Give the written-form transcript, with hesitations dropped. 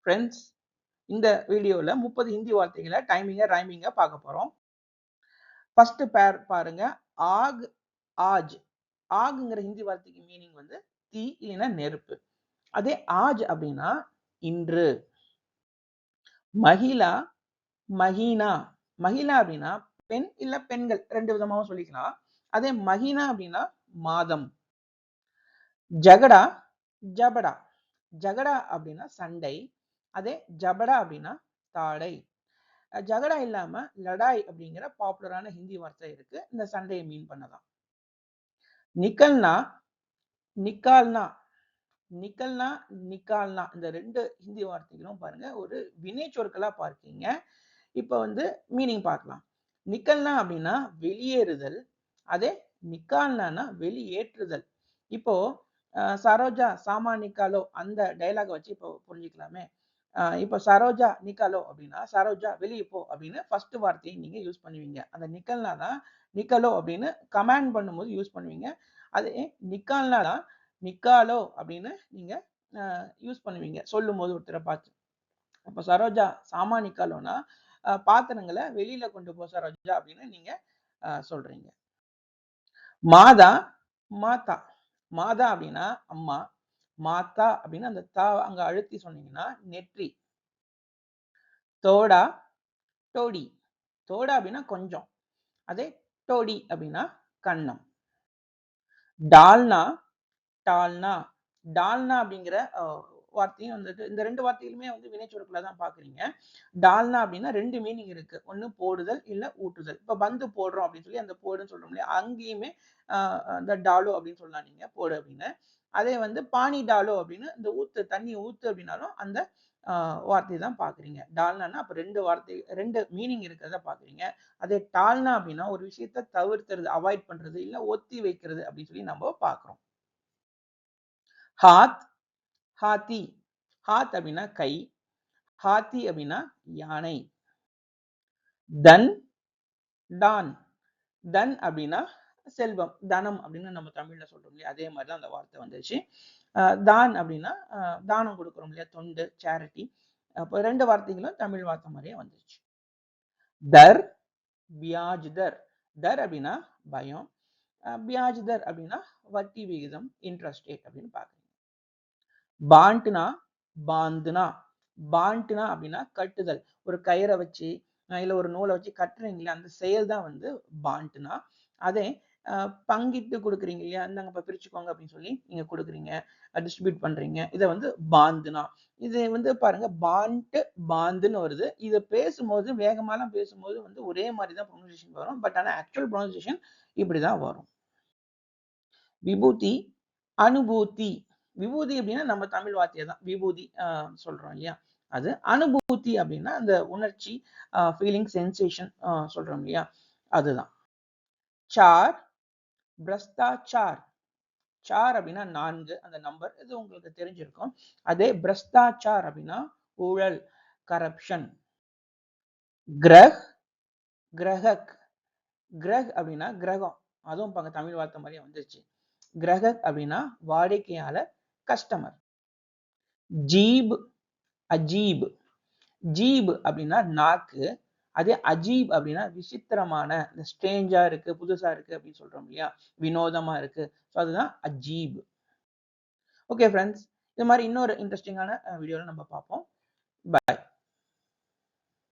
Friends, இந்த வீடியோல 30 ஹிந்தி வார்த்தைகளை டைமிங்கா ரைமிங்கா பார்க்க போறோம். ஃபர்ஸ்ட் பேர் பாருங்க. ஆக், ஆஜ். ஆகுங்கிற ஹிந்தி வார்த்தைக்கு மீனிங் வந்து தீ இல்லைன்னா நெருப்பு. அதே ஆஜ் அப்படின்னா இன்று. மகிழா, மஹீனா. மகிழா அப்படின்னா பெண் இல்ல பெண்கள், ரெண்டு விதமாவும் சொல்லிக்கலாம். அதே மஹீனா அப்படின்னா மாதம். ஜகடா, ஜபடா. ஜகடா அப்படின்னா சண்டை. அதே ஜபடா அப்படின்னா தாடை. ஜகடா இல்லாம லடாய் அப்படிங்கிற பாப்புலரான ஹிந்தி வார்த்தை இருக்கு, இந்த சண்டையை மீன் பண்ணதான். நிக்கல்னா, நிக்கால்னா. நிக்கல்னா, நிக்கால்னா, இந்த ரெண்டு ஹிந்தி வார்த்தைகளும் பாருங்க ஒரு வினை சொற்களா பார்க்கீங்க. இப்ப வந்து மீனிங் பார்க்கலாம். நிக்கல்னா அப்படின்னா வெளியேறுதல். அதே நிக்கால்னா வெளியேற்றுதல். இப்போ சரோஜா சாமா நிக்காலோ அந்த டைலாக் வச்சு இப்போ புரிஞ்சுக்கலாமே. இப்போ சரோஜா நிக்காலோ அப்படின்னா சரோஜா வெளியே போ அப்படின்னு ஃபர்ஸ்ட் வார்த்தையை நீங்க யூஸ் பண்ணுவீங்க. அந்த நிக்கல்னா தான் நிக்கலோ அப்படின்னு கமாண்ட் பண்ணும்போது யூஸ் பண்ணுவீங்க. அதே நிக்கால்னா தான் நிக்காலோ அப்படின்னு நீங்க யூஸ் பண்ணுவீங்க சொல்லும் போது ஒருத்தரை பார்த்து. அப்ப சரோஜா சாமா நிக்காலோனா பாத்திரங்களை வெளியில கொண்டு போ சரோஜா அப்படின்னு நீங்க சொல்றீங்க. மாதா, மாதா. மாதா அப்படின்னா அம்மா. மாதா அப்படின்னா அந்த தா அங்க அழுத்தி சொன்னீங்கன்னா நெற்றி. தோடா, டோடி. தோடா அப்படின்னா கொஞ்சம். அதே டோடி அப்படின்னா கன்னம். டால்னா, டால்னா. டால்னா அப்படிங்கிற வார்த்தையும் வந்துட்டு இந்த ரெண்டு வார்த்தைகளுமே வந்து வினைச்சொற்களை தான் பாக்குறீங்க. டால்னா அப்படின்னா ரெண்டு மீனிங் இருக்கு. ஒண்ணு போடுதல் இல்ல ஊட்டுதல். இப்ப பந்து போடுறோம் அப்படின்னு சொல்லி அந்த போடுன்னு சொல்றோம் இல்லையா, அங்கேயுமே இந்த டாலோ அப்படின்னு சொல்லலாம் நீங்க போடு அப்படின்னு. அதே வந்து பானி டாலோ அப்படின்னு இந்த ஊத்து தண்ணி ஊத்து அப்படின்னாலும் அந்த வார்த்தை தான் பாக்குறீங்க. டால்னா அப்ப ரெண்டு வார்த்தை ரெண்டு மீனிங் இருக்கிறத பாக்குறீங்க. அதே டால்னா அப்படின்னா ஒரு விஷயத்த தவிர்த்துறது, அவாய்ட் பண்றது இல்ல ஒத்தி வைக்கிறது அப்படின்னு சொல்லி நம்ம பாக்குறோம். ஹாத், ஹாத்தி. ஹாத் அப்படின்னா கை. ஹாத்தி அப்படின்னா யானை. தன், டான். தன் அப்படின்னா செல்வம், தனம் அப்படின்னு நம்ம தமிழ்ல சொல்றோம் இல்லையா, அதே மாதிரிதான் அந்த வார்த்தை வந்துச்சு. தான் அப்படின்னா தானம் கொடுக்குறோம் இல்லையா, தொண்டு, சேரிட்டி. அப்போ ரெண்டு வார்த்தைகளும் தமிழ் வார்த்தை மாதிரியே வந்துருச்சு. தர், பியாஜ் தர். தர் அப்படின்னா பயம். பியாஜ் தர் அப்படின்னா வட்டி விகிதம், இன்ட்ரெஸ்ட் ரேட் அப்படின்னு பாக்குறீங்க. பாண்ட்னா, பாந்துனா. பாண்ட்னா அப்படின்னா கட்டுதல். ஒரு கயிறை வச்சு இல்ல ஒரு நூலை வச்சு கட்டுறீங்களா, அந்த செயல் தான் வந்து பாண்ட்னா. அதே பங்கிட்டு கொடுக்குறீங்க இல்லையா, இந்தாங்க இப்ப பிரிச்சுக்கோங்க அப்படின்னு சொல்லி நீங்க கொடுக்குறீங்க, டிஸ்ட்ரிபியூட் பண்றீங்க, இதை வந்து பாந்துனா. இது வந்து பாருங்க பாண்ட் பாந்துன்னு வருது. இதை பேசும்போது வேகமாலாம் பேசும்போது வந்து ஒரே மாதிரி தான் ப்ரொனன்சியேஷன் வரும். பட் ஆனா ஆக்சுவல் ப்ரொனன்சியேஷன் இப்படிதான் வரும். விபூதி, அனுபூதி. விபூதி அப்படின்னா நம்ம தமிழ் வார்த்தையை தான் விபூதி சொல்றோம் இல்லையா, அது. அனுபூதி அப்படின்னா அந்த உணர்ச்சி, ஃபீலிங், சென்சேஷன் சொல்றோம் இல்லையா, அதுதான். சார், பிரஸ்தாச்சார். சார் அப்படின்னா 4, அந்த நம்பர் இது உங்களுக்கு தெரிஞ்சிருக்கும். அதே பிரஸ்தாச்சார் அப்படின்னா ஊழல், கரப்ஷன். கிரக், கிரகக். கிரக் அப்படின்னா கிரகம், அதுவும் பாங்க தமிழ் வார்த்தை மாதிரியே வந்துருச்சு. கிரகக் அப்படின்னா வாடிக்கையாளர், கஸ்டமர். ஜீப், அஜீப். ஜீப் அப்படின்னா நாக்கு. அதே அஜீப் அப்படின்னா விசித்திரமான, இந்த ஸ்ட்ரேஞ்சா இருக்கு, புதுசா இருக்கு அப்படின்னு சொல்றோம் இல்லையா, வினோதமா இருக்கு, அதுதான் அஜீப். ஓகே ஃப்ரெண்ட்ஸ், இது மாதிரி இன்னொரு இன்ட்ரெஸ்டிங்கான வீடியோல நம்ம பார்ப்போம். பாய்.